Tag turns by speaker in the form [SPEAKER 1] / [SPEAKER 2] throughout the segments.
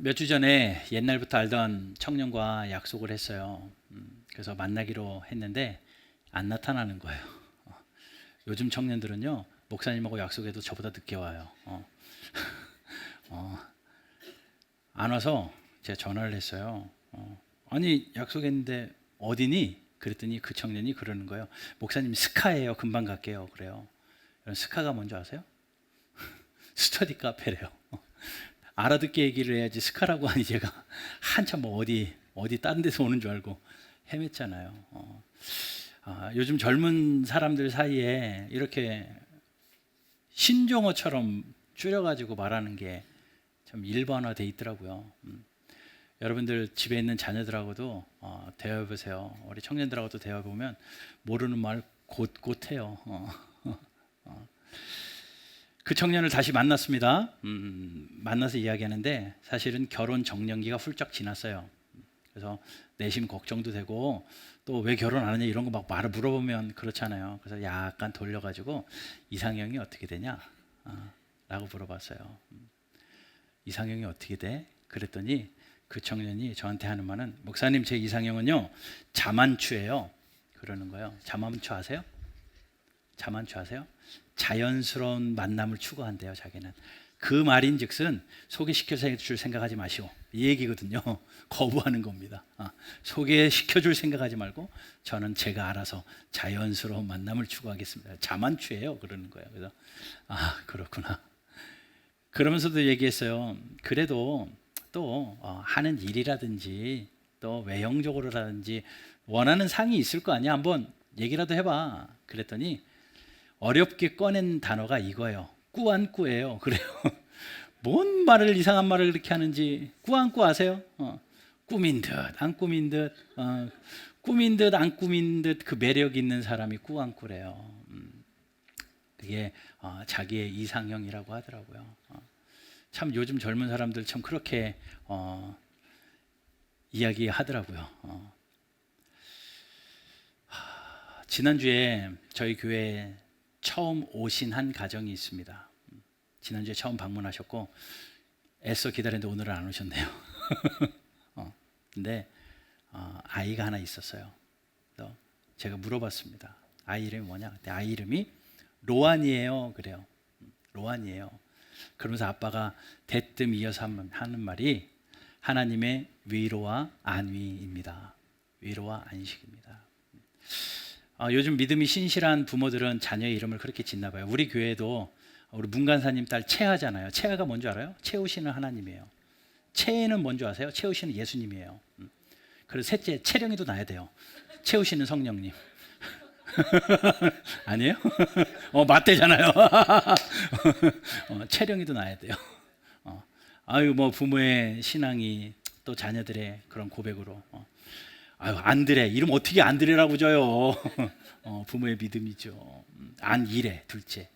[SPEAKER 1] 몇 주 전에 옛날부터 알던 청년과 약속을 했어요. 그래서 만나기로 했는데 안 나타나는 거예요. 요즘 청년들은요, 목사님하고 약속해도 저보다 늦게 와요. 어, 안 와서 제가 전화를 했어요. 아니, 약속했는데 어디니? 그랬더니 그 청년이 그러는 거예요. 목사님 스카예요. 금방 갈게요. 그래요. 스카가 뭔지 아세요? 스터디 카페래요. 알아듣게 얘기를 해야지 스카라고 하니 제가 한참 뭐 어디 다른 데서 오는 줄 알고 헤맸잖아요. 요즘 젊은 사람들 사이에 이렇게 신종어처럼 줄여가지고 말하는 게 참 일반화돼 있더라고요. 여러분들 집에 있는 자녀들하고도 대화해 보세요. 우리 청년들하고도 대화해 보면 모르는 말 곧곧 해요. 그 청년을 다시 만났습니다. 만나서 이야기하는데 사실은 결혼 정년기가 훌쩍 지났어요. 그래서 내심 걱정도 되고 또 왜 결혼 안 하냐 이런 거 막 말을 물어보면 그렇잖아요. 그래서 약간 돌려가지고 이상형이 어떻게 되냐? 라고 물어봤어요. 이상형이 어떻게 돼? 그랬더니 그 청년이 저한테 하는 말은 목사님 제 이상형은요 자만추예요. 그러는 거예요. 자만추 아세요? 자만추 아세요? 자연스러운 만남을 추구한대요. 자기는 그 말인즉슨 소개시켜 줄 생각하지 마시오 이 얘기거든요. 거부하는 겁니다. 소개시켜 줄 생각하지 말고 저는 제가 알아서 자연스러운 만남을 추구하겠습니다. 자만추예요. 그러는 거예요. 그래서 그렇구나. 그러면서도 얘기했어요. 그래도 또 하는 일이라든지 또 외형적으로라든지 원하는 상이 있을 거 아니야. 한번 얘기라도 해봐. 그랬더니 어렵게 꺼낸 단어가 이거예요. 꾸안꾸예요. 그래요. 뭔 말을 이상한 말을 그렇게 하는지. 꾸안꾸 아세요? 꾸민 듯 안 꾸민 듯 꾸민 듯 안 꾸민 듯 그 매력 있는 사람이 꾸안꾸래요. 그게 자기의 이상형이라고 하더라고요. 참 요즘 젊은 사람들 참 그렇게 이야기하더라고요. 지난주에 저희 교회에 처음 오신 한 가정이 있습니다. 지난주에 처음 방문하셨고 애써 기다렸는데 오늘은 안 오셨네요. 근데 아이가 하나 있었어요. 그래서 제가 물어봤습니다. 아이 이름이 뭐냐? 그때 아이 이름이 로안이에요. 그래요. 로안이에요. 그러면서 아빠가 대뜸 이어서 하는 말이 하나님의 위로와 안위입니다. 위로와 안식입니다. 요즘 믿음이 신실한 부모들은 자녀의 이름을 그렇게 짓나 봐요. 우리 교회도 우리 문간사님 딸 채아잖아요. 채아가 뭔지 알아요? 채우시는 하나님이에요. 채는 뭔지 아세요? 채우시는 예수님이에요. 그래서 셋째 채령이도 나야 돼요. 채우시는 성령님. 아니에요? 맞대잖아요. 채령이도 나야 돼요. 뭐 부모의 신앙이 또 자녀들의 그런 고백으로 안드레 이름 어떻게 안드레라고 줘요? 부모의 믿음이죠. 안이래 둘째.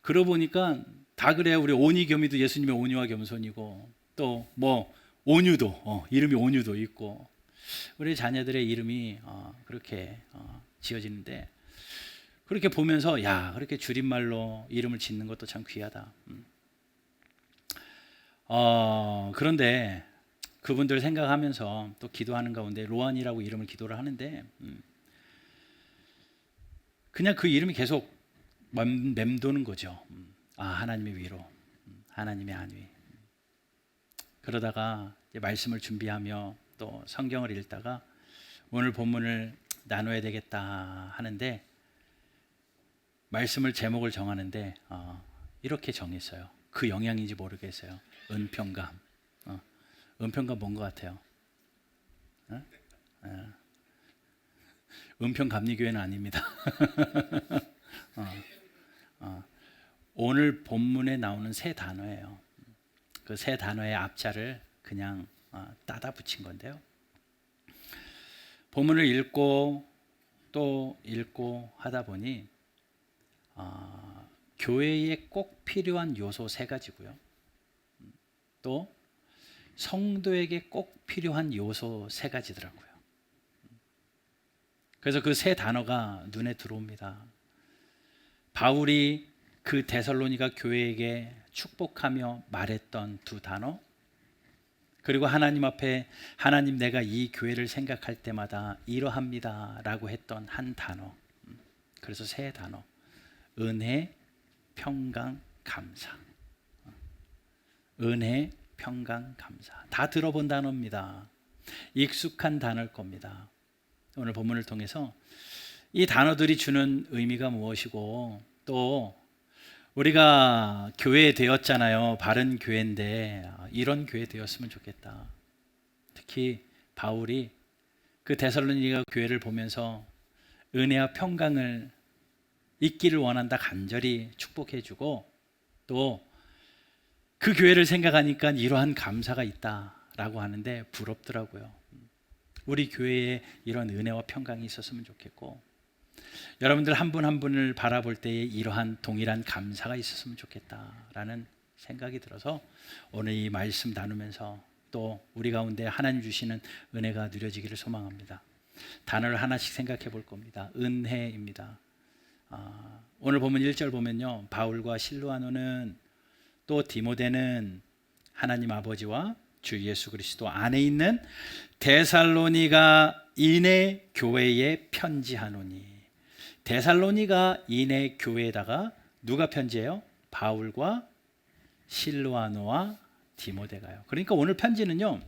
[SPEAKER 1] 그러고 보니까 다 그래요. 우리 오니겸이도 예수님의 온유와 겸손이고 또 뭐 온유도 이름이 온유도 있고 우리 자녀들의 이름이 그렇게 지어지는데 그렇게 보면서 그렇게 줄임말로 이름을 짓는 것도 참 귀하다. 그런데 그분들 생각하면서 또 기도하는 가운데 로안이라고 이름을 기도를 하는데 그냥 그 이름이 계속 맴도는 거죠. 하나님의 위로, 하나님의 안위. 그러다가 이제 말씀을 준비하며 또 성경을 읽다가 오늘 본문을 나눠야 되겠다 하는데 말씀을 제목을 정하는데 이렇게 정했어요. 그 영향인지 모르겠어요. 은평감. 은평감 뭔 것 같아요? 은평감리교회는 아닙니다. 오늘 본문에 나오는 세 단어예요. 그 세 단어의 앞자를 그냥 따다 붙인 건데요. 본문을 읽고 또 읽고 하다 보니 교회에 꼭 필요한 요소 세 가지고요. 또 성도에게 꼭 필요한 요소 세 가지더라고요. 그래서 그 세 단어가 눈에 들어옵니다. 바울이 그 데살로니가 교회에게 축복하며 말했던 두 단어 그리고 하나님 앞에 하나님 내가 이 교회를 생각할 때마다 이러합니다 라고 했던 한 단어, 그래서 세 단어, 은혜, 평강, 감사. 은혜, 평강, 감사. 다 들어본 단어입니다. 익숙한 단어일 겁니다. 오늘 본문을 통해서 이 단어들이 주는 의미가 무엇이고, 또 우리가 교회 되었잖아요. 바른 교회인데 이런 교회 되었으면 좋겠다. 특히 바울이 그 데살로니가 교회를 보면서 은혜와 평강을 있기를 원한다 간절히 축복해주고, 또 그 교회를 생각하니까 이러한 감사가 있다라고 하는데 부럽더라고요. 우리 교회에 이런 은혜와 평강이 있었으면 좋겠고, 여러분들 한 분 한 분을 바라볼 때에 이러한 동일한 감사가 있었으면 좋겠다라는 생각이 들어서 오늘 이 말씀 나누면서 또 우리 가운데 하나님 주시는 은혜가 누려지기를 소망합니다. 단어를 하나씩 생각해 볼 겁니다. 은혜입니다. 오늘 보면 1절 보면요, 바울과 실로아노는 또 디모데는 하나님 아버지와 주 예수 그리스도 안에 있는 데살로니가 인의 교회에 편지하노니. 데살로니가 인의 교회에다가 누가 편지해요? 바울과 실로아노와 디모데가요. 그러니까 오늘 편지는요,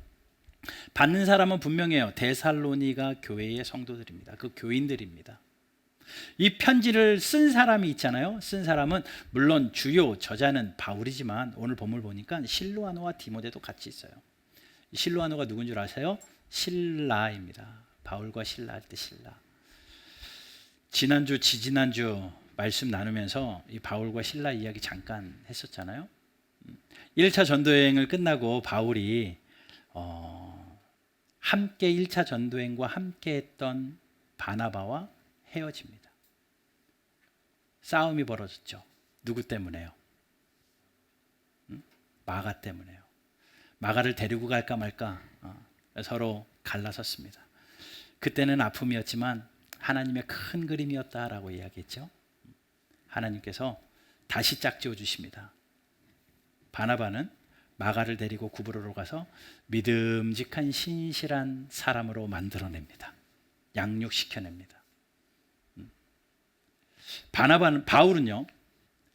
[SPEAKER 1] 받는 사람은 분명해요. 데살로니가 교회의 성도들입니다. 그 교인들입니다. 이 편지를 쓴 사람이 있잖아요. 쓴 사람은 물론 주요 저자는 바울이지만 오늘 본문을 보니까 실로아노와 디모데도 같이 있어요. 실로아노가 누군 줄 아세요? 실라입니다. 바울과 실라 할 때 실라. 지난주 지지난주 말씀 나누면서 이 바울과 실라 이야기 잠깐 했었잖아요. 1차 전도여행을 끝나고 바울이 함께 1차 전도여행과 함께 했던 바나바와 헤어집니다. 싸움이 벌어졌죠. 누구 때문에요? 마가 때문에요. 마가를 데리고 갈까 말까 서로 갈라섰습니다. 그때는 아픔이었지만 하나님의 큰 그림이었다라고 이야기했죠. 하나님께서 다시 짝지어 주십니다. 바나바는 마가를 데리고 구브로로 가서 믿음직한 신실한 사람으로 만들어냅니다. 양육시켜냅니다. 바울은요,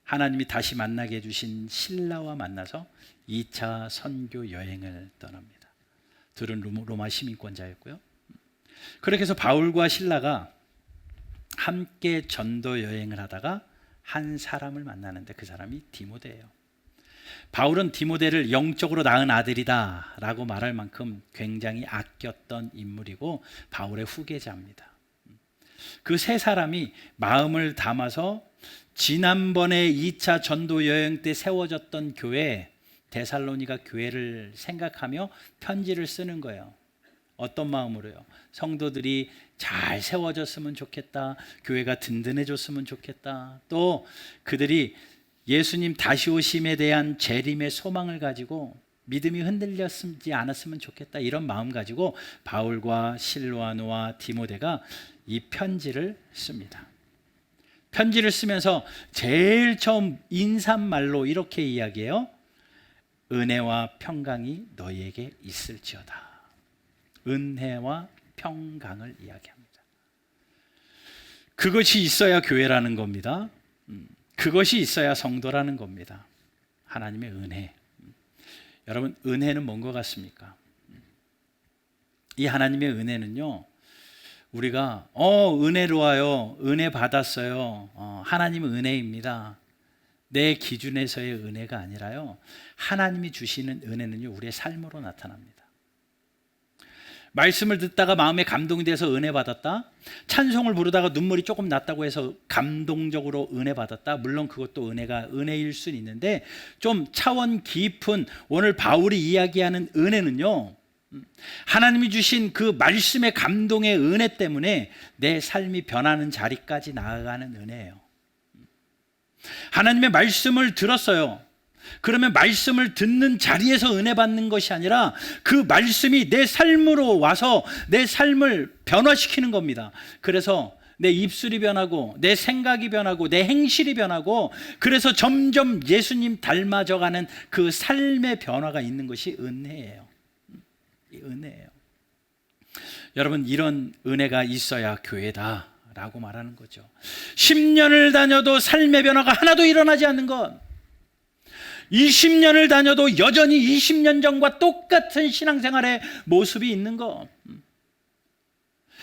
[SPEAKER 1] 하나님이 다시 만나게 해주신 실라와 만나서 2차 선교 여행을 떠납니다. 둘은 로마 시민권자였고요. 그렇게 해서 바울과 실라가 함께 전도 여행을 하다가 한 사람을 만나는데 그 사람이 디모데예요. 바울은 디모데를 영적으로 낳은 아들이다 라고 말할 만큼 굉장히 아꼈던 인물이고 바울의 후계자입니다. 그 세 사람이 마음을 담아서 지난번에 2차 전도 여행 때 세워졌던 교회, 데살로니가 교회를 생각하며 편지를 쓰는 거예요. 어떤 마음으로요? 성도들이 잘 세워졌으면 좋겠다, 교회가 든든해졌으면 좋겠다, 또 그들이 예수님 다시 오심에 대한 재림의 소망을 가지고 믿음이 흔들렸지 않았으면 좋겠다, 이런 마음 가지고 바울과 실로아노와 디모데가 이 편지를 씁니다. 편지를 쓰면서 제일 처음 인사말로 이렇게 이야기해요. 은혜와 평강이 너희에게 있을지어다. 은혜와 평강을 이야기합니다. 그것이 있어야 교회라는 겁니다. 그것이 있어야 성도라는 겁니다. 하나님의 은혜. 여러분, 은혜는 뭔 것 같습니까? 이 하나님의 은혜는요, 우리가 은혜로워요, 은혜 받았어요, 하나님은 은혜입니다, 내 기준에서의 은혜가 아니라요, 하나님이 주시는 은혜는요, 우리의 삶으로 나타납니다. 말씀을 듣다가 마음에 감동이 돼서 은혜 받았다, 찬송을 부르다가 눈물이 조금 났다고 해서 감동적으로 은혜 받았다, 물론 그것도 은혜일 수는 있는데, 좀 차원 깊은 오늘 바울이 이야기하는 은혜는요, 하나님이 주신 그 말씀의 감동의 은혜 때문에 내 삶이 변하는 자리까지 나아가는 은혜예요. 하나님의 말씀을 들었어요. 그러면 말씀을 듣는 자리에서 은혜 받는 것이 아니라 그 말씀이 내 삶으로 와서 내 삶을 변화시키는 겁니다. 그래서 내 입술이 변하고 내 생각이 변하고 내 행실이 변하고, 그래서 점점 예수님 닮아져가는 그 삶의 변화가 있는 것이 은혜예요. 이 은혜예요. 여러분, 이런 은혜가 있어야 교회다라고 말하는 거죠. 10년을 다녀도 삶의 변화가 하나도 일어나지 않는 것, 20년을 다녀도 여전히 20년 전과 똑같은 신앙생활의 모습이 있는 것,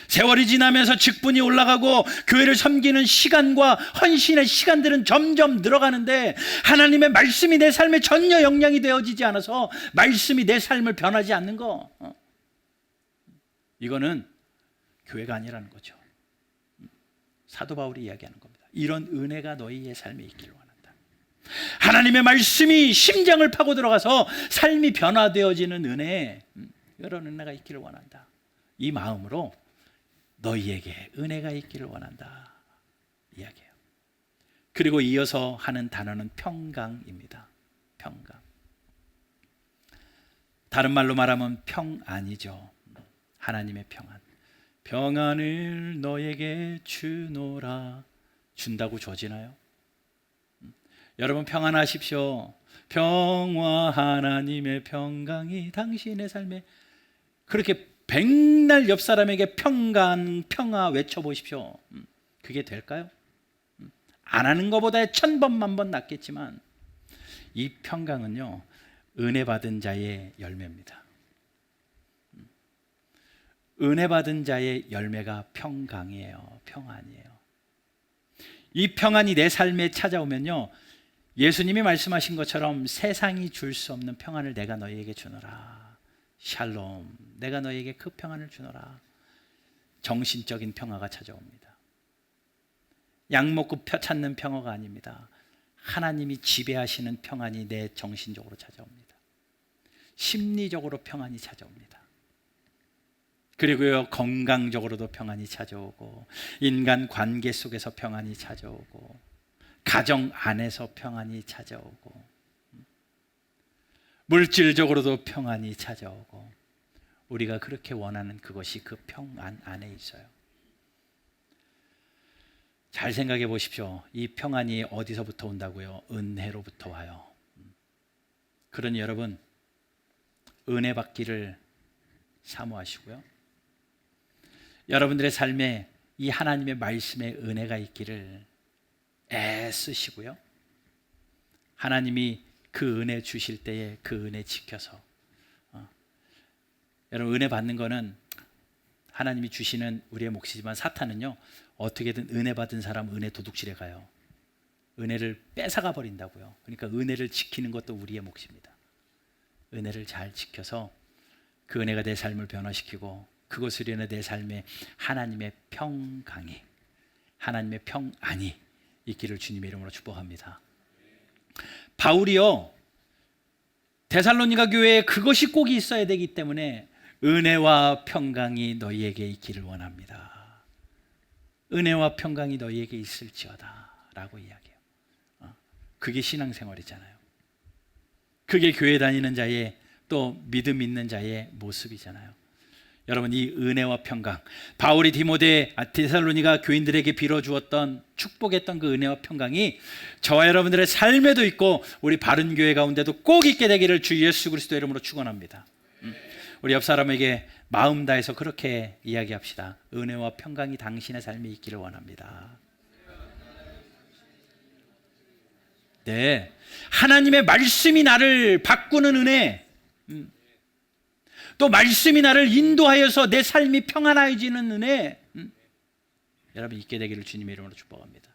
[SPEAKER 1] 세월이 지나면서 직분이 올라가고 교회를 섬기는 시간과 헌신의 시간들은 점점 늘어가는데 하나님의 말씀이 내 삶에 전혀 영향이 되어지지 않아서 말씀이 내 삶을 변하지 않는 거, 이거는 교회가 아니라는 거죠. 사도 바울이 이야기하는 겁니다. 이런 은혜가 너희의 삶에 있기를 원한다. 하나님의 말씀이 심장을 파고 들어가서 삶이 변화되어지는 은혜, 이런 은혜가 있기를 원한다. 이 마음으로 너희에게 은혜가 있기를 원한다 이야기해요. 그리고 이어서 하는 단어는 평강입니다. 평강. 다른 말로 말하면 평안이죠. 하나님의 평안. 평안을 너에게 주노라. 준다고 줘지나요? 여러분, 평안하십시오. 평화 하나님의 평강이 당신의 삶에, 그렇게 백날 옆 사람에게 평강, 평화 외쳐보십시오. 그게 될까요? 안 하는 것보다 1000번, 1000번 낫겠지만 이 평강은요, 은혜 받은 자의 열매입니다. 은혜 받은 자의 열매가 평강이에요. 평안이에요. 이 평안이 내 삶에 찾아오면요, 예수님이 말씀하신 것처럼 세상이 줄 수 없는 평안을 내가 너희에게 주노라. 샬롬, 내가 너희에게 그 평안을 주노라. 정신적인 평화가 찾아옵니다. 약 먹고 찾는 평화가 아닙니다. 하나님이 지배하시는 평안이 내 정신적으로 찾아옵니다. 심리적으로 평안이 찾아옵니다. 그리고요, 건강적으로도 평안이 찾아오고, 인간 관계 속에서 평안이 찾아오고, 가정 안에서 평안이 찾아오고, 물질적으로도 평안이 찾아오고, 우리가 그렇게 원하는 그것이 그 평안 안에 있어요. 잘 생각해 보십시오. 이 평안이 어디서부터 온다고요? 은혜로부터 와요. 그러니 여러분, 은혜 받기를 사모하시고요, 여러분들의 삶에 이 하나님의 말씀의 은혜가 있기를 애쓰시고요, 하나님이 그 은혜 주실 때에 그 은혜 지켜서, 여러분, 은혜 받는 거는 하나님이 주시는 우리의 몫이지만 사탄은요, 어떻게든 은혜 받은 사람 은혜 도둑질해 가요. 은혜를 뺏어가 버린다고요. 그러니까 은혜를 지키는 것도 우리의 몫입니다. 은혜를 잘 지켜서 그 은혜가 내 삶을 변화시키고, 그것으로 인해 내 삶에 하나님의 평강이, 하나님의 평안이 있기를 주님의 이름으로 축복합니다. 바울이요, 데살로니가 교회에 그것이 꼭 있어야 되기 때문에 은혜와 평강이 너희에게 있기를 원합니다. 은혜와 평강이 너희에게 있을지어다 라고 이야기해요. 그게 신앙생활이잖아요. 그게 교회 다니는 자의, 또 믿음 있는 자의 모습이잖아요. 여러분, 이 은혜와 평강, 바울이 데살로니가 교인들에게 빌어주었던, 축복했던 그 은혜와 평강이 저와 여러분들의 삶에도 있고 우리 바른 교회 가운데도 꼭 있게 되기를 주 예수 그리스도 이름으로 축원합니다. 우리 옆 사람에게 마음 다해서 그렇게 이야기합시다. 은혜와 평강이 당신의 삶에 있기를 원합니다. 네, 하나님의 말씀이 나를 바꾸는 은혜, 또 말씀이 나를 인도하여서 내 삶이 평안해지는 은혜, 여러분 있게 되기를 주님의 이름으로 축복합니다.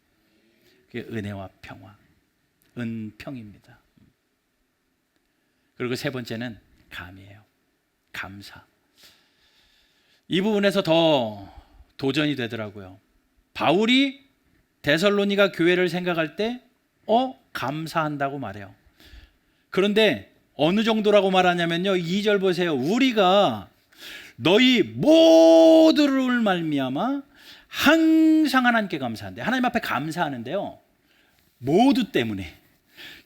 [SPEAKER 1] 그게 은혜와 평화, 은평입니다. 그리고 세 번째는 감이에요. 감사. 이 부분에서 더 도전이 되더라고요. 바울이 데살로니가 교회를 생각할 때 감사한다고 말해요. 그런데 어느 정도라고 말하냐면요, 2절 보세요. 우리가 너희 모두를 말미암아 항상 하나님께 감사한대. 하나님 앞에 감사하는데요, 모두 때문에,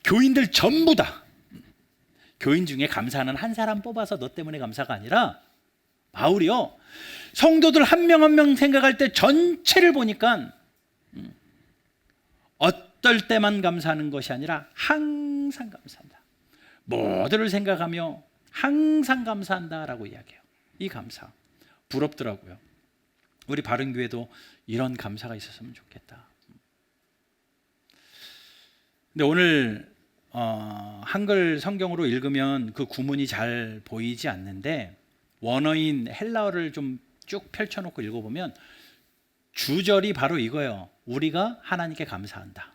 [SPEAKER 1] 교인들 전부 다, 교인 중에 감사하는 한 사람 뽑아서 너 때문에 감사가 아니라, 바울이요, 성도들 한 명 한 명 생각할 때 전체를 보니까 어떨 때만 감사하는 것이 아니라 항상 감사한다. 모두를 생각하며 항상 감사한다라고 이야기해요. 이 감사 부럽더라고요. 우리 바른교회도 이런 감사가 있었으면 좋겠다. 근데 오늘 한글 성경으로 읽으면 그 구문이 잘 보이지 않는데 원어인 헬라어를 좀 쭉 펼쳐놓고 읽어보면 주절이 바로 이거예요. 우리가 하나님께 감사한다.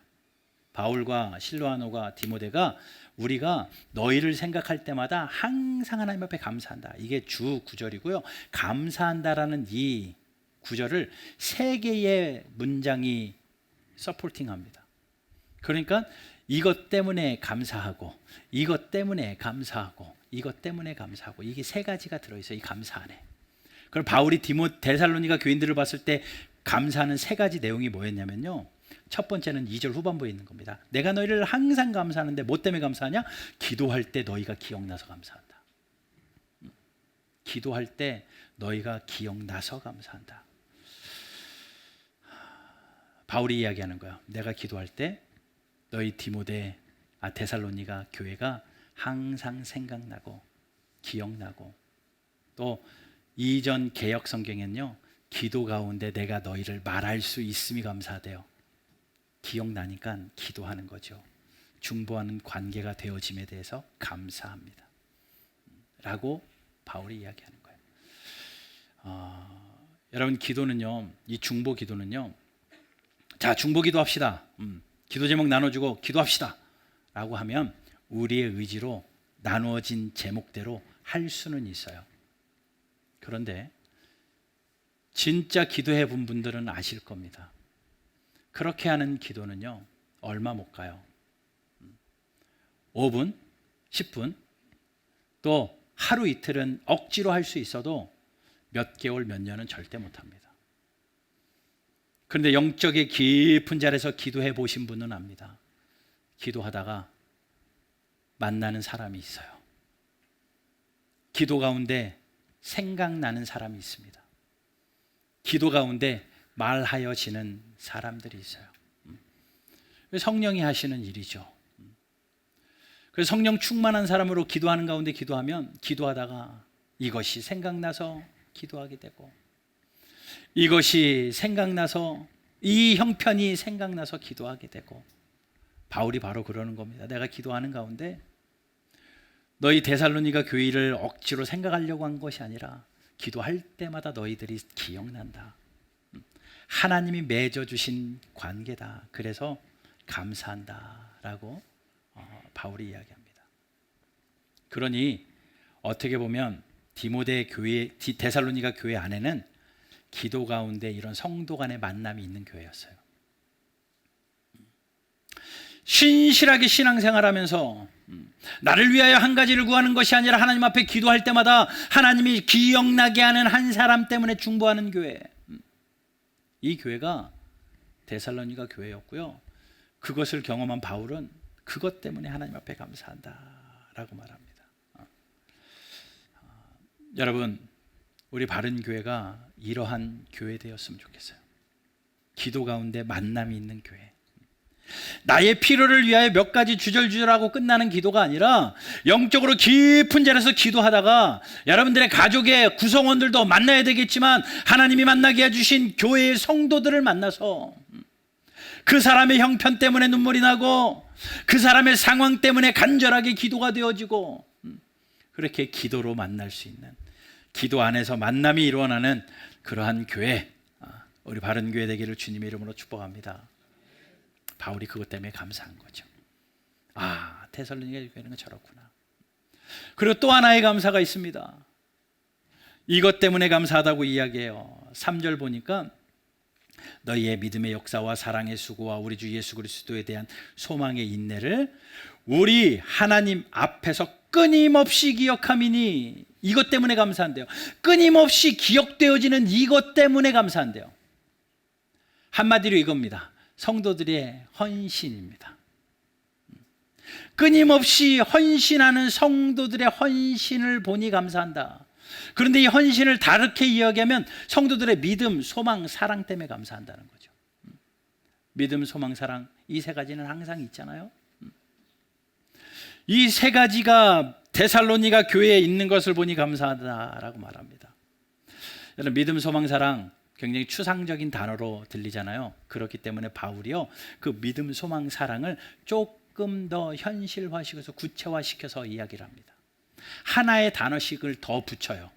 [SPEAKER 1] 바울과 실로아노가 디모데가 우리가 너희를 생각할 때마다 항상 하나님 앞에 감사한다. 이게 주 구절이고요. 감사한다라는 이 구절을 세 개의 문장이 서포팅합니다. 그러니까 이것 때문에 감사하고, 이것 때문에 감사하고, 이것 때문에 감사하고, 이게 세 가지가 들어있어요. 이 감사 안에. 그럼 바울이 데살로니가 교인들을 봤을 때 감사하는 세 가지 내용이 뭐였냐면요, 첫 번째는 2절 후반부에 있는 겁니다. 내가 너희를 항상 감사하는데 뭐 때문에 감사하냐? 기도할 때 너희가 기억나서 감사한다. 기도할 때 너희가 기억나서 감사한다. 바울이 이야기하는 거야. 내가 기도할 때 너희 데살로니가 교회가 항상 생각나고 기억나고, 또 이전 개역 성경에는요, 기도 가운데 내가 너희를 말할 수 있음이 감사하대요. 기억나니까 기도하는 거죠. 중보하는 관계가 되어짐에 대해서 감사합니다 라고 바울이 이야기하는 거예요. 여러분, 기도는요, 이 중보 기도는요, 자, 중보 기도합시다. 기도 제목 나눠주고 기도합시다 라고 하면 우리의 의지로 나누어진 제목대로 할 수는 있어요. 그런데 진짜 기도해 본 분들은 아실 겁니다. 그렇게 하는 기도는요, 얼마 못 가요. 5분, 10분, 또 하루 이틀은 억지로 할 수 있어도 몇 개월, 몇 년은 절대 못 합니다. 그런데 영적의 깊은 자리에서 기도해 보신 분은 압니다. 기도하다가 만나는 사람이 있어요. 기도 가운데 생각나는 사람이 있습니다. 기도 가운데 말하여지는 사람들이 있어요. 성령이 하시는 일이죠. 그래서 성령 충만한 사람으로 기도하는 가운데 기도하면 기도하다가 이것이 생각나서 기도하게 되고, 이것이 생각나서, 이 형편이 생각나서 기도하게 되고, 바울이 바로 그러는 겁니다. 내가 기도하는 가운데 너희 데살로니가 교회를 억지로 생각하려고 한 것이 아니라 기도할 때마다 너희들이 기억난다. 하나님이 맺어주신 관계다. 그래서 감사한다라고 바울이 이야기합니다. 그러니 어떻게 보면 데살로니가 교회 안에는 기도 가운데 이런 성도 간의 만남이 있는 교회였어요. 신실하게 신앙생활하면서 나를 위하여 한 가지를 구하는 것이 아니라 하나님 앞에 기도할 때마다 하나님이 기억나게 하는 한 사람 때문에 중보하는 교회, 이 교회가 데살로니가 교회였고요. 그것을 경험한 바울은 그것 때문에 하나님 앞에 감사한다라고 말합니다. 여러분, 우리 바른 교회가 이러한 교회 되었으면 좋겠어요. 기도 가운데 만남이 있는 교회. 나의 필요를 위하여 몇 가지 주절주절하고 끝나는 기도가 아니라 영적으로 깊은 자리에서 기도하다가 여러분들의 가족의 구성원들도 만나야 되겠지만 하나님이 만나게 해주신 교회의 성도들을 만나서 그 사람의 형편 때문에 눈물이 나고 그 사람의 상황 때문에 간절하게 기도가 되어지고, 그렇게 기도로 만날 수 있는, 기도 안에서 만남이 일어나는 그러한 교회, 우리 바른 교회 되기를 주님의 이름으로 축복합니다. 바울이 그것 때문에 감사한 거죠. 데살로니가 교회는 저렇구나. 그리고 또 하나의 감사가 있습니다. 이것 때문에 감사하다고 이야기해요. 3절 보니까 너희의 믿음의 역사와 사랑의 수고와 우리 주 예수 그리스도에 대한 소망의 인내를 우리 하나님 앞에서 끊임없이 기억함이니, 이것 때문에 감사한대요. 끊임없이 기억되어지는 이것 때문에 감사한대요. 한마디로 이겁니다. 성도들의 헌신입니다. 끊임없이 헌신하는 성도들의 헌신을 보니 감사한다. 그런데 이 헌신을 다르게 이야기하면 성도들의 믿음, 소망, 사랑 때문에 감사한다는 거죠. 믿음, 소망, 사랑, 이 세 가지는 항상 있잖아요. 이 세 가지가 데살로니가 교회에 있는 것을 보니 감사하다라고 말합니다. 여러분, 믿음, 소망, 사랑 굉장히 추상적인 단어로 들리잖아요. 그렇기 때문에 바울이요, 그 믿음, 소망, 사랑을 조금 더 현실화시켜서 구체화시켜서 이야기를 합니다. 하나의 단어씩을 더 붙여요.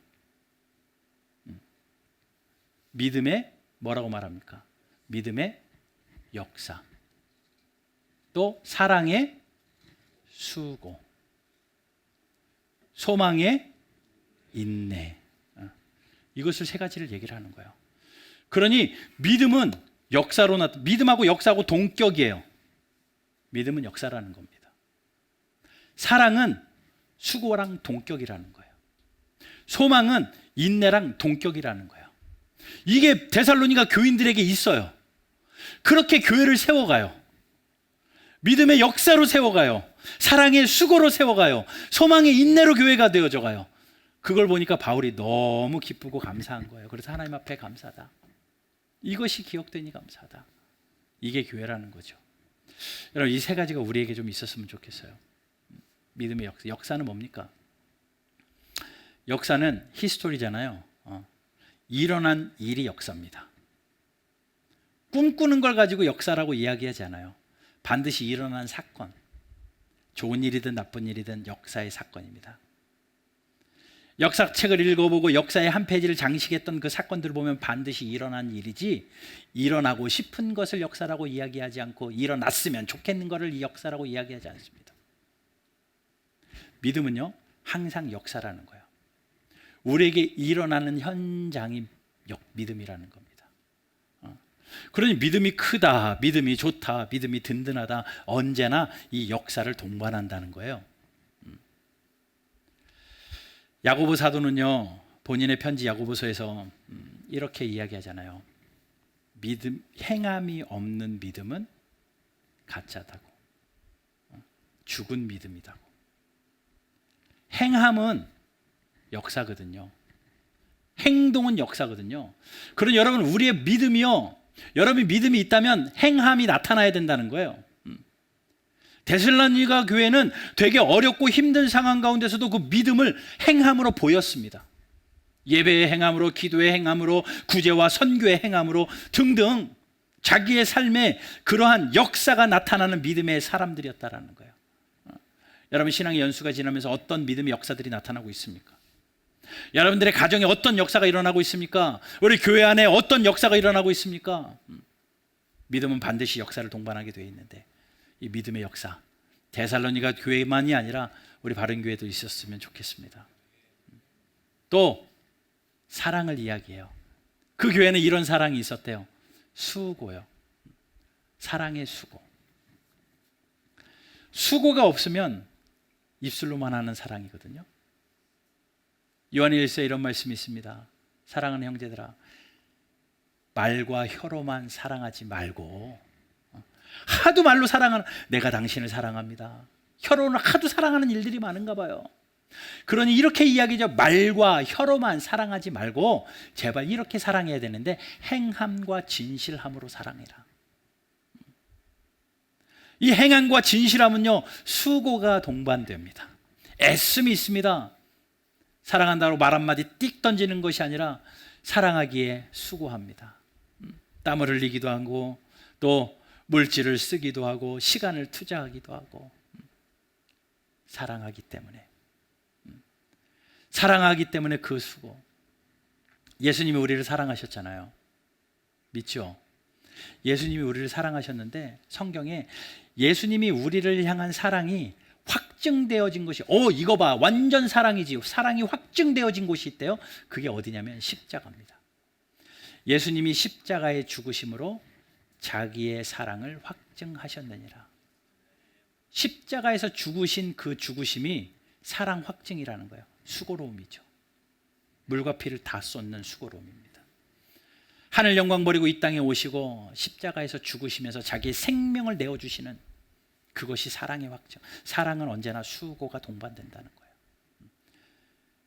[SPEAKER 1] 믿음의 뭐라고 말합니까? 믿음의 역사, 또 사랑의 수고, 소망의 인내, 이것을 세 가지를 얘기를 하는 거예요. 그러니 믿음은 역사로 믿음하고 역사하고 동격이에요. 믿음은 역사라는 겁니다. 사랑은 수고랑 동격이라는 거예요. 소망은 인내랑 동격이라는 거예요. 이게 데살로니가 교인들에게 있어요. 그렇게 교회를 세워가요. 믿음의 역사로 세워가요. 사랑의 수고로 세워가요. 소망의 인내로 교회가 되어져 가요. 그걸 보니까 바울이 너무 기쁘고 감사한 거예요. 그래서 하나님 앞에 감사다. 이것이 기억되니 감사하다. 이게 교회라는 거죠. 여러분, 이 세 가지가 우리에게 좀 있었으면 좋겠어요. 믿음의 역사. 역사는 뭡니까? 역사는 히스토리잖아요. 일어난 일이 역사입니다. 꿈꾸는 걸 가지고 역사라고 이야기하지 않아요. 반드시 일어난 사건, 좋은 일이든 나쁜 일이든 역사의 사건입니다. 역사책을 읽어보고 역사의 한 페이지를 장식했던 그 사건들을 보면 반드시 일어난 일이지, 일어나고 싶은 것을 역사라고 이야기하지 않고 일어났으면 좋겠는 것을 이 역사라고 이야기하지 않습니다. 믿음은요, 항상 역사라는 거예요. 우리에게 일어나는 현장이 믿음이라는 겁니다. 그러니 믿음이 크다, 믿음이 좋다, 믿음이 든든하다, 언제나 이 역사를 동반한다는 거예요. 야고보 사도는요, 본인의 편지 야고보서에서 이렇게 이야기하잖아요. 믿음, 행함이 없는 믿음은 가짜다고, 죽은 믿음이다고. 행함은 역사거든요. 행동은 역사거든요. 그러니 여러분, 우리의 믿음이요, 여러분이 믿음이 있다면 행함이 나타나야 된다는 거예요. 데살로니가 교회는 되게 어렵고 힘든 상황 가운데서도 그 믿음을 행함으로 보였습니다. 예배의 행함으로, 기도의 행함으로, 구제와 선교의 행함으로 등등 자기의 삶에 그러한 역사가 나타나는 믿음의 사람들이었다라는 거예요. 여러분, 신앙의 연수가 지나면서 어떤 믿음의 역사들이 나타나고 있습니까? 여러분들의 가정에 어떤 역사가 일어나고 있습니까? 우리 교회 안에 어떤 역사가 일어나고 있습니까? 믿음은 반드시 역사를 동반하게 되어 있는데, 이 믿음의 역사, 데살로니가 교회만이 아니라 우리 바른교회도 있었으면 좋겠습니다. 또 사랑을 이야기해요. 그 교회는 이런 사랑이 있었대요. 수고요. 사랑의 수고. 수고가 없으면 입술로만 하는 사랑이거든요. 요한일서에 이런 말씀이 있습니다. 사랑하는 형제들아, 말과 혀로만 사랑하지 말고, 하도 말로 사랑하는, 내가 당신을 사랑합니다. 혀로는 하도 사랑하는 일들이 많은가 봐요. 그러니 이렇게 이야기죠. 말과 혀로만 사랑하지 말고 제발 이렇게 사랑해야 되는데, 행함과 진실함으로 사랑해라. 이 행함과 진실함은요, 수고가 동반됩니다. 애씀이 있습니다. 사랑한다고 말 한마디 띡 던지는 것이 아니라 사랑하기에 수고합니다. 땀을 흘리기도 하고, 또 물질을 쓰기도 하고, 시간을 투자하기도 하고, 사랑하기 때문에 그 수고. 예수님이 우리를 사랑하셨잖아요. 믿죠? 예수님이 우리를 사랑하셨는데 성경에 예수님이 우리를 향한 사랑이 확증되어진 것이, 이거 봐, 완전 사랑이지, 사랑이 확증되어진 곳이 있대요. 그게 어디냐면 십자가입니다. 예수님이 십자가의 죽으심으로 자기의 사랑을 확증하셨느니라. 십자가에서 죽으신 그 죽으심이 사랑 확증이라는 거예요. 수고로움이죠. 물과 피를 다 쏟는 수고로움입니다. 하늘 영광 버리고 이 땅에 오시고 십자가에서 죽으시면서 자기의 생명을 내어주시는 그것이 사랑의 확증. 사랑은 언제나 수고가 동반된다는 거예요.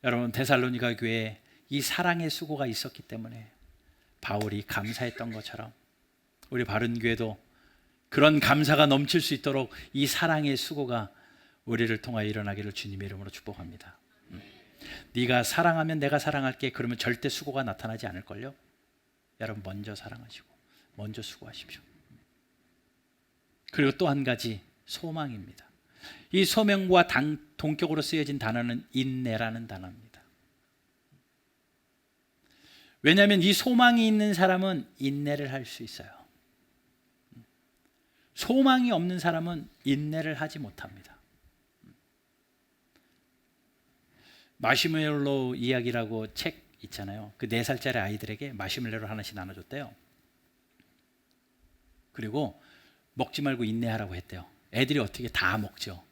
[SPEAKER 1] 여러분, 데살로니가 교회에 이 사랑의 수고가 있었기 때문에 바울이 감사했던 것처럼 우리 바른교회도 그런 감사가 넘칠 수 있도록 이 사랑의 수고가 우리를 통하여 일어나기를 주님의 이름으로 축복합니다. 네가 사랑하면 내가 사랑할게. 그러면 절대 수고가 나타나지 않을걸요. 여러분 먼저 사랑하시고 먼저 수고하십시오. 그리고 또 한 가지 소망입니다. 이 소명과 동격으로 쓰여진 단어는 인내라는 단어입니다. 왜냐하면 이 소망이 있는 사람은 인내를 할 수 있어요. 소망이 없는 사람은 인내를 하지 못합니다. 마시멜로 이야기라고 책 있잖아요. 그 4살짜리 아이들에게 마시멜로를 하나씩 나눠줬대요. 그리고 먹지 말고 인내하라고 했대요. 애들이 어떻게 다 먹죠.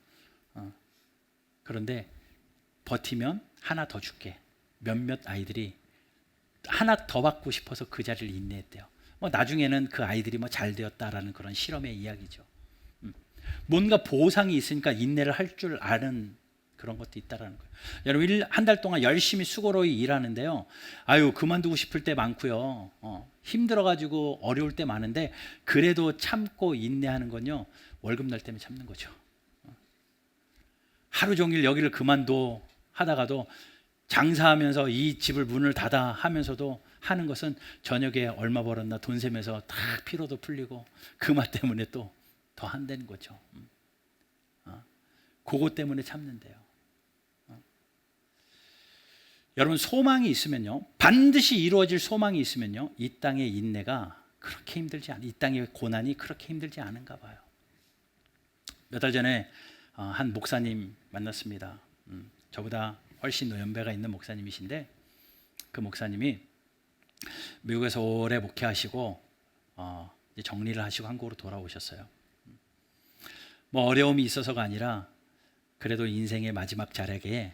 [SPEAKER 1] 그런데 버티면 하나 더 줄게. 몇몇 아이들이 하나 더 받고 싶어서 그 자리를 인내했대요. 나중에는 그 아이들이 잘 되었다라는 그런 실험의 이야기죠. 뭔가 보상이 있으니까 인내를 할 줄 아는 그런 것도 있다라는 거예요. 여러분 한 달 동안 열심히 수고로이 일하는데요. 그만두고 싶을 때 많고요. 힘들어가지고 어려울 때 많은데 그래도 참고 인내하는 건요. 월급 날 때문에 참는 거죠. 하루 종일 여기를 그만둬 하다가도 장사하면서 이 집을 문을 닫아 하면서도 하는 것은 저녁에 얼마 벌었나 돈 세면서 다 피로도 풀리고 그 맛 때문에 또 더 한다는 거죠. 그것 때문에 참는데요. 여러분 소망이 있으면요, 반드시 이루어질 소망이 있으면요, 이 땅의 인내가 그렇게 힘들지 않아, 이 땅의 고난이 그렇게 힘들지 않은가 봐요. 몇 달 전에 한 목사님 만났습니다. 저보다 훨씬 연배가 있는 목사님이신데 그 목사님이 미국에서 오래 목회하시고 이제 정리를 하시고 한국으로 돌아오셨어요. 어려움이 있어서가 아니라 그래도 인생의 마지막 자락에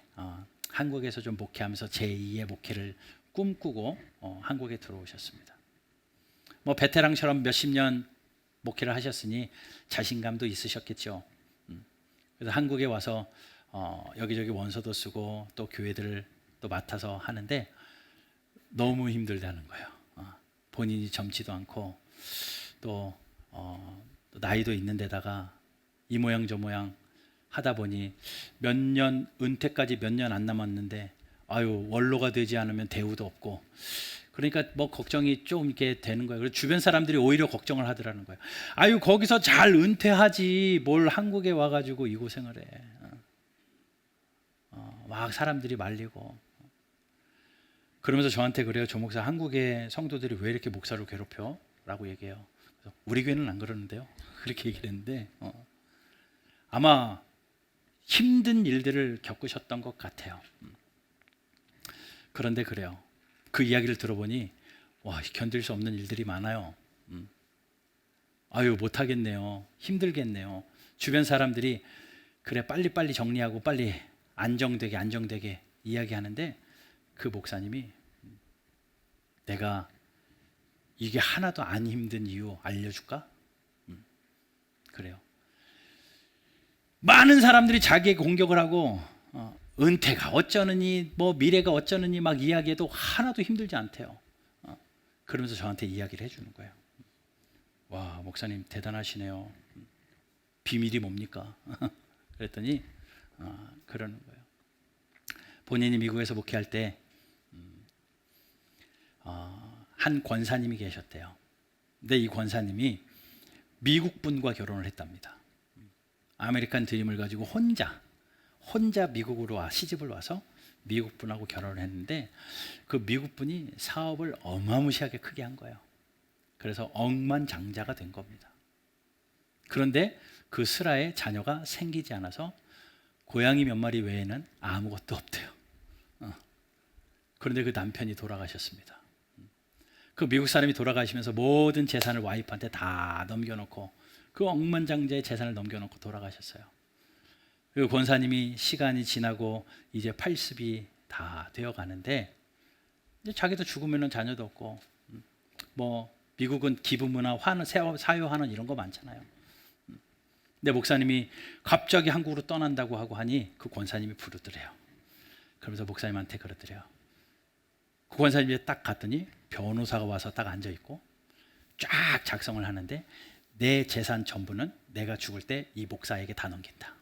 [SPEAKER 1] 한국에서 좀 목회하면서 제2의 목회를 꿈꾸고 한국에 들어오셨습니다. 베테랑처럼 몇십 년 목회를 하셨으니 자신감도 있으셨겠죠. 그래서 한국에 와서 여기저기 원서도 쓰고 또 교회들을 또 맡아서 하는데 너무 힘들다는 거예요. 본인이 젊지도 않고 또 나이도 있는데다가 이 모양 저 모양 하다 보니 몇 년 은퇴까지 몇 년 안 남았는데 원로가 되지 않으면 대우도 없고 그러니까 걱정이 좀 이렇게 되는 거예요. 그래서 주변 사람들이 오히려 걱정을 하더라는 거예요. 거기서 잘 은퇴하지 뭘 한국에 와가지고 이 고생을 해. 막 사람들이 말리고 그러면서 저한테 그래요. 조 목사, 한국의 성도들이 왜 이렇게 목사를 괴롭혀? 라고 얘기해요. 그래서 우리 교회는 안 그러는데요. 그렇게 얘기를 했는데 아마 힘든 일들을 겪으셨던 것 같아요. 그런데 그래요. 그 이야기를 들어보니 견딜 수 없는 일들이 많아요. 못하겠네요. 힘들겠네요. 주변 사람들이 그래 빨리빨리 정리하고 빨리 안정되게 이야기하는데 그 목사님이 내가 이게 하나도 안 힘든 이유 알려줄까? 그래요. 많은 사람들이 자기에게 공격을 하고 은퇴가 어쩌느니 미래가 어쩌느니 막 이야기해도 하나도 힘들지 않대요. 그러면서 저한테 이야기를 해주는 거예요. 와, 목사님 대단하시네요. 비밀이 뭡니까? 그랬더니 그러는 거예요. 본인이 미국에서 목회할 때 한 권사님이 계셨대요. 근데 이 권사님이 미국 분과 결혼을 했답니다. 아메리칸 드림을 가지고 혼자 미국으로 시집을 와서 미국 분하고 결혼을 했는데 그 미국 분이 사업을 어마무시하게 크게 한 거예요. 그래서 억만장자가 된 겁니다. 그런데 그 슬하에 자녀가 생기지 않아서 고양이 몇 마리 외에는 아무것도 없대요. 그런데 그 남편이 돌아가셨습니다. 그 미국 사람이 돌아가시면서 모든 재산을 와이프한테 다 넘겨놓고 그 억만장자의 재산을 넘겨놓고 돌아가셨어요. 그리고 권사님이 시간이 지나고 이제 80이 다 되어 가는데 이제 자기도 죽으면 자녀도 없고 미국은 기부문화, 사유환원 이런 거 많잖아요. 근데 목사님이 갑자기 한국으로 떠난다고 하고 하니 그 권사님이 부르더래요. 그러면서 목사님한테 그러더래요. 그 권사님이 딱 갔더니 변호사가 와서 딱 앉아있고 쫙 작성을 하는데 내 재산 전부는 내가 죽을 때 이 목사에게 다 넘긴다.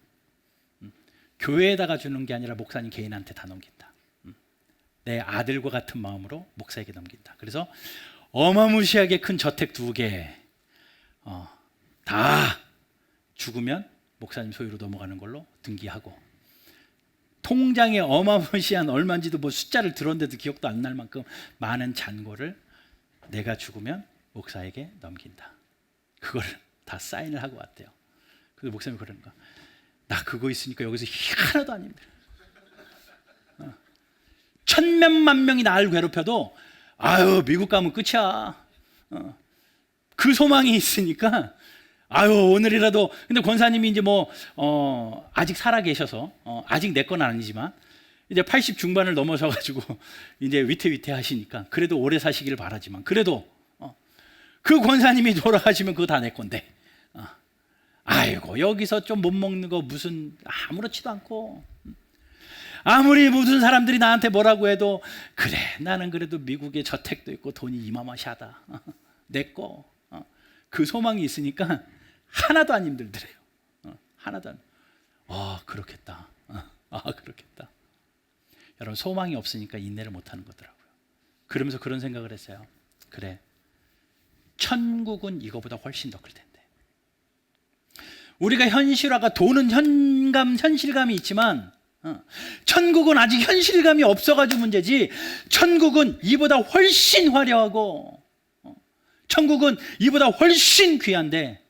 [SPEAKER 1] 교회에다가 주는 게 아니라 목사님 개인한테 다 넘긴다. 내 아들과 같은 마음으로 목사에게 넘긴다. 그래서 어마무시하게 큰 저택 2개 다 죽으면 목사님 소유로 넘어가는 걸로 등기하고, 통장에 어마무시한 얼마인지도 뭐 숫자를 들었는데도 기억도 안 날 만큼 많은 잔고를 내가 죽으면 목사에게 넘긴다. 그걸 다 사인을 하고 왔대요. 그래서 목사님이 그러는 거야. 나 그거 있으니까 여기서 하나도 안 힘들어. 1000몇만 명이 나를 괴롭혀도 아유 미국 가면 끝이야. 그 소망이 있으니까 아유 오늘이라도. 근데 권사님이 이제 아직 살아 계셔서 아직 내 건 아니지만 이제 80 중반을 넘어서 가지고 이제 위태위태 하시니까 그래도 오래 사시기를 바라지만, 그래도 그 권사님이 돌아가시면 그거 다 내 건데 아이고 여기서 좀 못 먹는 거 무슨 아무렇지도 않고, 아무리 무슨 사람들이 나한테 뭐라고 해도 그래 나는 그래도 미국에 저택도 있고 돈이 이마마샤다 내 거. 그 소망이 있으니까 하나도 안 힘들더래요. 하나도 안. 그렇겠다. 그렇겠다. 여러분 소망이 없으니까 인내를 못하는 거더라고요. 그러면서 그런 생각을 했어요. 그래 천국은 이거보다 훨씬 더 클 텐데. 우리가 현실화가, 돈은 현실감이 있지만 천국은 아직 현실감이 없어가지고 문제지, 천국은 이보다 훨씬 화려하고 천국은 이보다 훨씬 귀한데,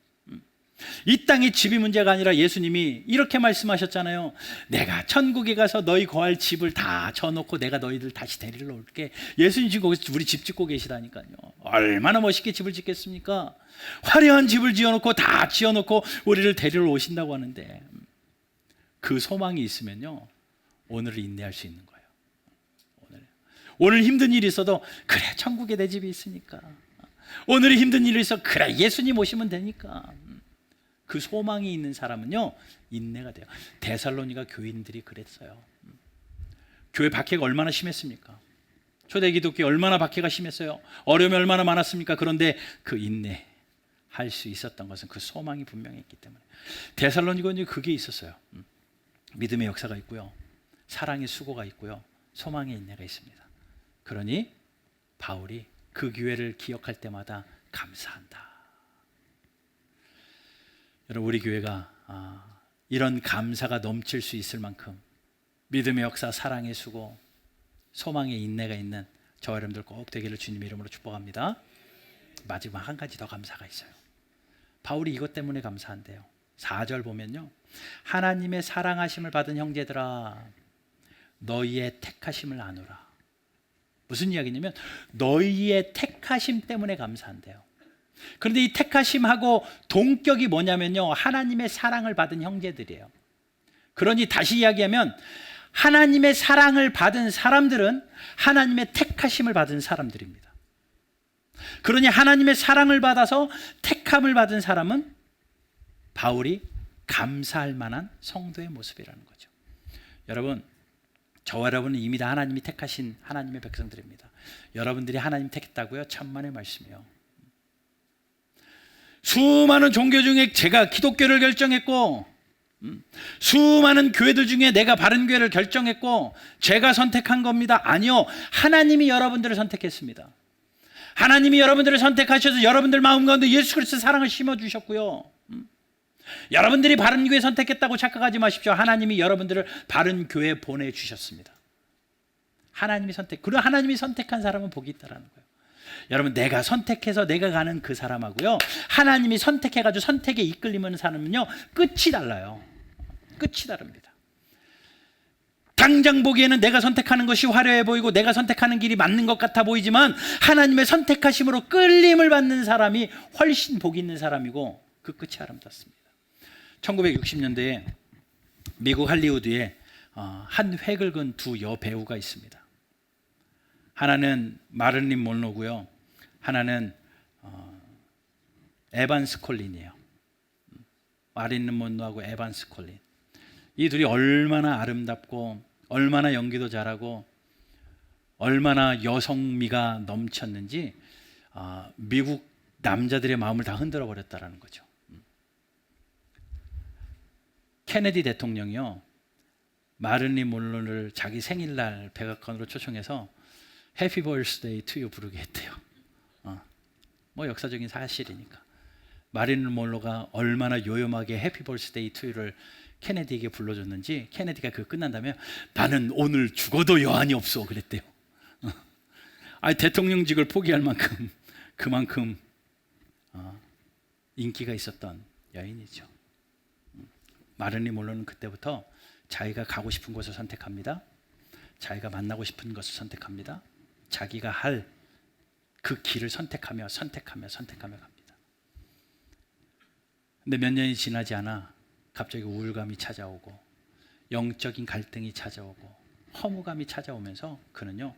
[SPEAKER 1] 이 땅의 집이 문제가 아니라 예수님이 이렇게 말씀하셨잖아요. 내가 천국에 가서 너희 거할 집을 다 져놓고 내가 너희들 다시 데리러 올게. 예수님 지금 거기서 우리 집 짓고 계시다니까요. 얼마나 멋있게 집을 짓겠습니까? 화려한 집을 지어놓고 다 지어놓고 우리를 데리러 오신다고 하는데, 그 소망이 있으면요 오늘을 인내할 수 있는 거예요. 오늘 힘든 일이 있어도 그래 천국에 내 집이 있으니까, 오늘이 힘든 일이 있어 그래 예수님 오시면 되니까, 그 소망이 있는 사람은요 인내가 돼요. 데살로니가 교인들이 그랬어요. 교회 박해가 얼마나 심했습니까? 초대 기독교 얼마나 박해가 심했어요. 어려움이 얼마나 많았습니까? 그런데 그 인내 할 수 있었던 것은 그 소망이 분명히 있기 때문에. 데살로니가는 그게 있었어요. 믿음의 역사가 있고요, 사랑의 수고가 있고요, 소망의 인내가 있습니다. 그러니 바울이 그 교회를 기억할 때마다 감사한다. 여러분 우리 교회가 이런 감사가 넘칠 수 있을 만큼 믿음의 역사, 사랑의 수고, 소망의 인내가 있는 저와 여러분들 꼭 되기를 주님의 이름으로 축복합니다. 마지막 한 가지 더 감사가 있어요. 바울이 이것 때문에 감사한대요. 4절 보면요, 하나님의 사랑하심을 받은 형제들아 너희의 택하심을 아노라. 무슨 이야기냐면 너희의 택하심 때문에 감사한대요. 그런데 이 택하심하고 동격이 뭐냐면요, 하나님의 사랑을 받은 형제들이에요. 그러니 다시 이야기하면 하나님의 사랑을 받은 사람들은 하나님의 택하심을 받은 사람들입니다. 그러니 하나님의 사랑을 받아서 택함을 받은 사람은 바울이 감사할 만한 성도의 모습이라는 거죠. 여러분, 저와 여러분은 이미 다 하나님이 택하신 하나님의 백성들입니다. 여러분들이 하나님 택했다고요? 천만의 말씀이요. 수많은 종교 중에 제가 기독교를 결정했고, 수많은 교회들 중에 내가 바른 교회를 결정했고 제가 선택한 겁니다. 아니요, 하나님이 여러분들을 선택했습니다. 하나님이 여러분들을 선택하셔서 여러분들 마음 가운데 예수 그리스도의 사랑을 심어주셨고요, 여러분들이 바른 교회 선택했다고 착각하지 마십시오. 하나님이 여러분들을 바른 교회에 보내주셨습니다. 하나님이 선택, 그리고 하나님이 선택한 사람은 복이 있다라는 거예요. 여러분, 내가 선택해서 내가 가는 그 사람하고요, 하나님이 선택해가지고 선택에 이끌리는 사람은요 끝이 달라요. 끝이 다릅니다. 당장 보기에는 내가 선택하는 것이 화려해 보이고 내가 선택하는 길이 맞는 것 같아 보이지만 하나님의 선택하심으로 끌림을 받는 사람이 훨씬 복 있는 사람이고 그 끝이 아름답습니다. 1960년대에 미국 할리우드에 한 획을 그은 두 여배우가 있습니다. 하나는 마릴린 monroe고요, 하나는 에반스 콜린이에요. 마릴린 monroe하고 에반스 콜린, 이 둘이 얼마나 아름답고 얼마나 연기도 잘하고 얼마나 여성미가 넘쳤는지 미국 남자들의 마음을 다 흔들어 버렸다라는 거죠. 케네디 대통령이요, 마릴린 monroe를 자기 생일날 백악관으로 초청해서 해피 버스데이 투 유 부르게 했대요. 뭐 역사적인 사실이니까. 마릴린 monroe가 얼마나 요염하게 해피 버스데이 투 유를 케네디에게 불러줬는지, 케네디가 그거 끝난 다음에 나는 오늘 죽어도 여한이 없어 그랬대요. 아니, 대통령직을 포기할 만큼 그만큼 인기가 있었던 여인이죠. 마릴린 monroe는 그때부터 자기가 가고 싶은 곳을 선택합니다. 자기가 만나고 싶은 것을 선택합니다. 자기가 할 그 길을 선택하며 갑니다. 근데 몇 년이 지나지 않아 갑자기 우울감이 찾아오고 영적인 갈등이 찾아오고 허무감이 찾아오면서 그는요,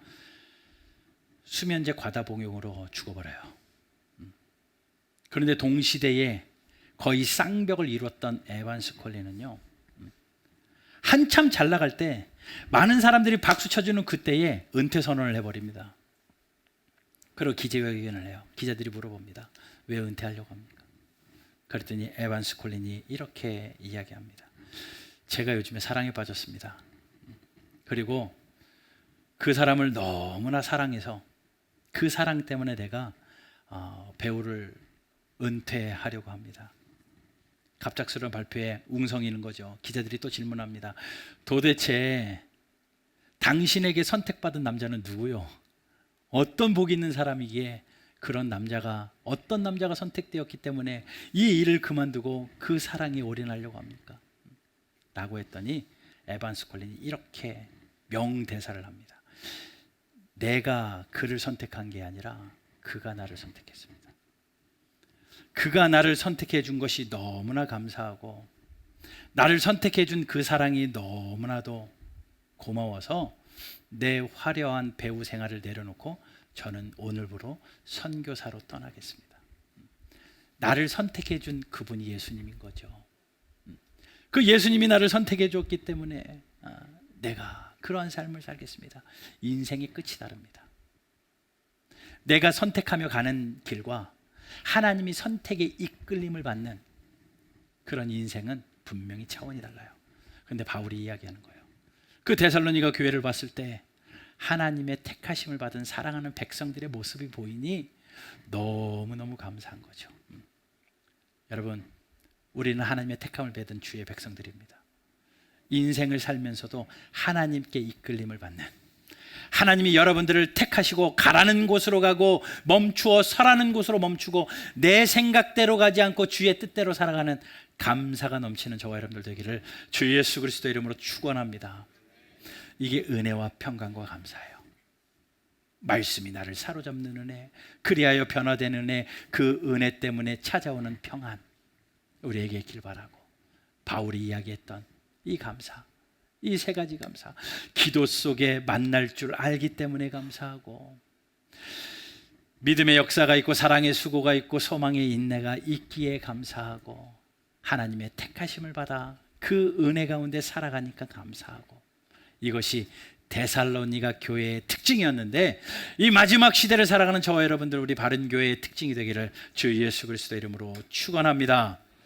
[SPEAKER 1] 수면제 과다복용으로 죽어버려요. 그런데 동시대에 거의 쌍벽을 이뤘던 에반스 콜린은요, 한참 잘 나갈 때 많은 사람들이 박수 쳐주는 그때에 은퇴 선언을 해버립니다. 그리고 기자회견을 해요. 기자들이 물어봅니다. 왜 은퇴하려고 합니까? 그랬더니 에반스 콜린이 이렇게 이야기합니다. 제가 요즘에 사랑에 빠졌습니다. 그리고 그 사람을 너무나 사랑해서 그 사랑 때문에 내가 배우를 은퇴하려고 합니다. 갑작스러운 발표에 웅성이는 거죠. 기자들이 또 질문합니다. 도대체 당신에게 선택받은 남자는 누구요? 어떤 복이 있는 사람이기에 그런 남자가, 어떤 남자가 선택되었기 때문에 이 일을 그만두고 그 사랑에 올인하려고 합니까? 라고 했더니 에반스 콜린이 이렇게 명대사를 합니다. 내가 그를 선택한 게 아니라 그가 나를 선택했습니다. 그가 나를 선택해 준 것이 너무나 감사하고 나를 선택해 준 그 사랑이 너무나도 고마워서 내 화려한 배우 생활을 내려놓고 저는 오늘부로 선교사로 떠나겠습니다. 나를 선택해 준 그분이 예수님인 거죠. 그 예수님이 나를 선택해 줬기 때문에 내가 그러한 삶을 살겠습니다. 인생의 끝이 다릅니다. 내가 선택하며 가는 길과 하나님이 선택의 이끌림을 받는 그런 인생은 분명히 차원이 달라요. 그런데 바울이 이야기하는 거예요. 그 데살로니가 교회를 봤을 때 하나님의 택하심을 받은 사랑하는 백성들의 모습이 보이니 너무너무 감사한 거죠. 여러분, 우리는 하나님의 택함을 받은 주의 백성들입니다. 인생을 살면서도 하나님께 이끌림을 받는, 하나님이 여러분들을 택하시고 가라는 곳으로 가고 멈추어 서라는 곳으로 멈추고 내 생각대로 가지 않고 주의 뜻대로 살아가는 감사가 넘치는 저와 여러분들 되기를 주 예수 그리스도 이름으로 축원합니다. 이게 은혜와 평강과 감사예요. 말씀이 나를 사로잡는 은혜, 그리하여 변화되는 은혜, 그 은혜 때문에 찾아오는 평안, 우리에게 있길 바라고, 바울이 이야기했던 이 감사, 이 세 가지 감사, 기도 속에 만날 줄 알기 때문에 감사하고, 믿음의 역사가 있고 사랑의 수고가 있고 소망의 인내가 있기에 감사하고, 하나님의 택하심을 받아 그 은혜 가운데 살아가니까 감사하고, 이것이 데살로니가 교회의 특징이었는데 이 마지막 시대를 살아가는 저와 여러분들, 우리 바른 교회의 특징이 되기를 주 예수 그리스도 이름으로 축원합니다.